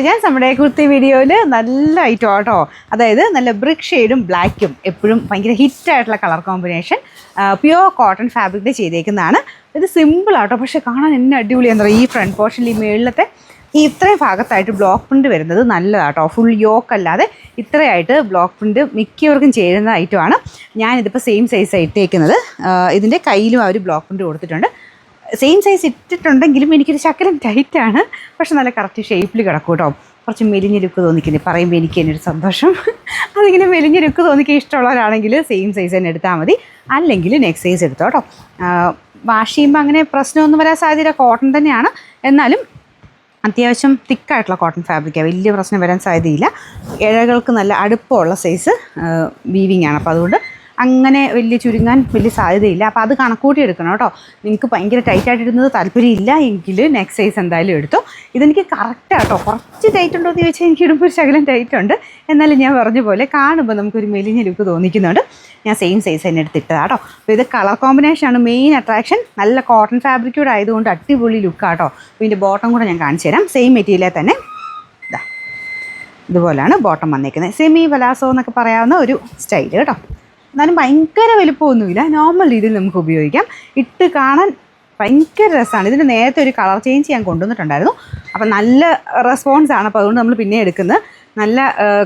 ഞാൻ നമ്മുടെ കുർത്തി വീഡിയോയിൽ നല്ല ഐറ്റം ആട്ടോ. അതായത് നല്ല ബ്രിക്ക് ഷെയ്ഡും ബ്ലാക്കും എപ്പോഴും ഭയങ്കര ഹിറ്റായിട്ടുള്ള കളർ കോമ്പിനേഷൻ പ്യുവർ കോട്ടൺ ഫാബ്രിക്കിൽ ചെയ്തേക്കുന്നതാണ്. ഇത് സിമ്പിൾ ആട്ടോ, പക്ഷേ കാണാൻ എന്നെ അടിപൊളിയാണെന്ന് പറയും. ഈ ഫ്രണ്ട് പോർഷനിൽ ഈ മേളിലത്തെ ഈ ഇത്രയും ഭാഗത്തായിട്ട് ബ്ലോക്ക് പ്രിൻറ്റ് വരുന്നത് നല്ലതാട്ടോ. ഫുൾ യോക്ക് അല്ലാതെ ഇത്രയായിട്ട് ബ്ലോക്ക് പ്രിൻറ്റ് മിക്കവർക്കും ചേരുന്ന ഐറ്റമാണ്. ഞാനിതിപ്പോൾ സെയിം സൈസ് ഇട്ടേക്കുന്നത്. ഇതിൻ്റെ കയ്യിലും അവർ ബ്ലോക്ക് പ്രിൻറ്റ് കൊടുത്തിട്ടുണ്ട്. സെയിം സൈസ് ഇട്ടിട്ടുണ്ടെങ്കിലും എനിക്കൊരു ശകലം ടൈറ്റാണ്, പക്ഷെ നല്ല കറക്റ്റ് ഷേപ്പിൽ കിടക്കും കേട്ടോ. കുറച്ച് മെലിഞ്ഞ ലുക്ക് തോന്നിക്കുന്നത് പറയുമ്പോൾ എനിക്ക് തന്നെ ഒരു സന്തോഷം. അതിങ്ങനെ മെലിഞ്ഞ ലുക്ക് തോന്നിക്കാൻ ഇഷ്ടമുള്ളവരാണെങ്കിൽ സെയിം സൈസ് തന്നെ എടുത്താൽ മതി, അല്ലെങ്കിൽ നെക്സ്റ്റ് സൈസ് എടുത്തോ കേട്ടോ. വാഷ് ചെയ്യുമ്പോൾ അങ്ങനെ പ്രശ്നമൊന്നും വരാൻ സാധ്യത കോട്ടൺ തന്നെയാണ്, എന്നാലും അത്യാവശ്യം തിക്കായിട്ടുള്ള കോട്ടൺ ഫാബ്രിക്കാണ്, വലിയ പ്രശ്നം വരാൻ സാധ്യതയില്ല. ഇഴകൾക്ക് നല്ല അടുപ്പമുള്ള സൈസ് വീവിങ് ആണ്, അപ്പോൾ അതുകൊണ്ട് അങ്ങനെ വലിയ ചുരുങ്ങാൻ വലിയ സാധ്യതയില്ല. അപ്പോൾ അത് കണക്കൂട്ടി എടുക്കണം കേട്ടോ. നിങ്ങൾക്ക് ഭയങ്കര ടൈറ്റായിട്ട് ഇടുന്നത് താല്പര്യമില്ല എങ്കിൽ നെക്സ്റ്റ് സൈസ് എന്തായാലും എടുത്തോ. ഇതെനിക്ക് കറക്റ്റാട്ടോ. കുറച്ച് ടൈറ്റ് ഉണ്ടോ എന്ന് ചോദിച്ചാൽ എനിക്ക് ഇടുമ്പോൾ ഒരു ശകലം ടൈറ്റ് ഉണ്ട്, എന്നാലും ഞാൻ പറഞ്ഞ പോലെ കാണുമ്പോൾ നമുക്കൊരു മെലിഞ്ഞ ലുക്ക് തോന്നിക്കുന്നുണ്ട്. ഞാൻ സെയിം സൈസ് തന്നെ എടുത്തിട്ടതാട്ടോ. അപ്പോൾ ഇത് കളർ കോമ്പിനേഷനാണ് മെയിൻ അട്രാക്ഷൻ. നല്ല കോട്ടൺ ഫാബ്രിക്കൂടെ ആയതുകൊണ്ട് അടിപൊളി ലുക്കാട്ടോ. അപ്പോൾ ഇതിൻ്റെ ബോട്ടം കൂടെ ഞാൻ കാണിച്ചു തരാം. സെയിം മെറ്റീരിയലിൽ തന്നെ ഇതാ ഇതുപോലെയാണ് ബോട്ടം വന്നേക്കുന്നത്. സെമി പലാസോ എന്നൊക്കെ പറയാവുന്ന ഒരു സ്റ്റൈൽ കേട്ടോ. എന്നാലും ഭയങ്കര വലുപ്പമൊന്നുമില്ല, നോർമൽ രീതിയിൽ നമുക്ക് ഉപയോഗിക്കാം. ഇട്ട് കാണാൻ ഭയങ്കര രസമാണ്. ഇതിന് നേരത്തെ ഒരു കളർ ചേഞ്ച് ഞാൻ കൊണ്ടുവന്നിട്ടുണ്ടായിരുന്നു, അപ്പം നല്ല റെസ്പോൺസാണ്. അപ്പോൾ അതുകൊണ്ട് നമ്മൾ പിന്നെ എടുക്കുന്നത്. നല്ല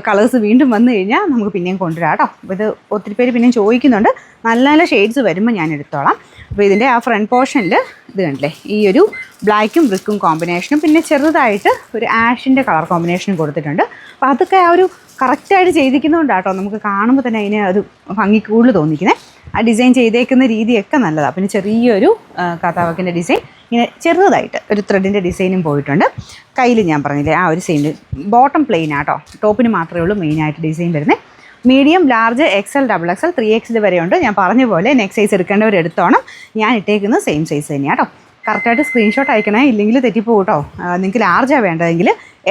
കളേഴ്സ് വീണ്ടും വന്നു കഴിഞ്ഞാൽ നമുക്ക് പിന്നെയും കൊണ്ടുവരാം കേട്ടോ. അപ്പോൾ ഇത് ഒത്തിരി പേര് പിന്നെയും ചോദിക്കുന്നുണ്ട്. നല്ല നല്ല ഷെയ്ഡ്സ് വരുമ്പോൾ ഞാൻ എടുത്തോളാം. അപ്പോൾ ഇതിൻ്റെ ആ ഫ്രണ്ട് പോർഷനിൽ ഇത് കണ്ടില്ലേ, ഈ ഒരു ബ്ലാക്കും ബ്രിക്കും കോമ്പിനേഷനും പിന്നെ ചെറുതായിട്ട് ഒരു ആഷിൻ്റെ കളർ കോമ്പിനേഷനും കൊടുത്തിട്ടുണ്ട്. അപ്പോൾ അതൊക്കെ ആ ഒരു കറക്റ്റായിട്ട് ചെയ്തിരിക്കുന്നതുകൊണ്ടാട്ടോ നമുക്ക് കാണുമ്പോൾ തന്നെ അതിനെ അത് ഭംഗി കൂടുതൽ തോന്നിക്കുന്നത്. ആ ഡിസൈൻ ചെയ്തേക്കുന്ന രീതിയൊക്കെ നല്ലതാണ്. പിന്നെ ചെറിയൊരു കാത്താവക്കിൻ്റെ ഡിസൈൻ ഇങ്ങനെ ചെറുതായിട്ട് ഒരു ത്രെഡിൻ്റെ ഡിസൈനും പോയിട്ടുണ്ട്. കയ്യിൽ ഞാൻ പറഞ്ഞില്ലേ ആ ഒരു സൈഡ് ബോട്ടം പ്ലെയിൻ ആട്ടോ. ടോപ്പിന് മാത്രമേ ഉള്ളൂ മെയിനായിട്ട് ഡിസൈൻ വരുന്നത്. Medium, large, XL, XXL, 3XL വരെയുണ്ട്. ഞാൻ പറഞ്ഞ പോലെ നെക്സ്റ്റ് സൈസ് എടുക്കേണ്ടവർ എടുത്തോണം. ഞാൻ ഇട്ടേക്കുന്നത് സെയിം സൈസ് തന്നെയാണ് കേട്ടോ. കറക്റ്റായിട്ട് സ്ക്രീൻഷോട്ട് അയക്കണേ, ഇല്ലെങ്കിൽ തെറ്റിപ്പോകും കേട്ടോ. നിങ്ങൾക്ക് ലാർജാണ് വേണ്ടതെങ്കിൽ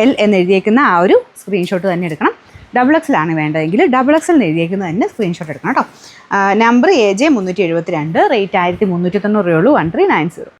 L എന്ന് എഴുതിയേക്കുന്ന ആ ഒരു സ്ക്രീൻഷോട്ട് തന്നെ എടുക്കണം. XXL ആണ് വേണ്ടതെങ്കിൽ XXL എന്ന് എഴുതിയേക്കുന്നത് തന്നെ സ്ക്രീൻഷോട്ട് എടുക്കണം കേട്ടോ. നമ്പർ AJ 372, റേറ്റ് 1390 രൂപയുള്ളൂ. 1390.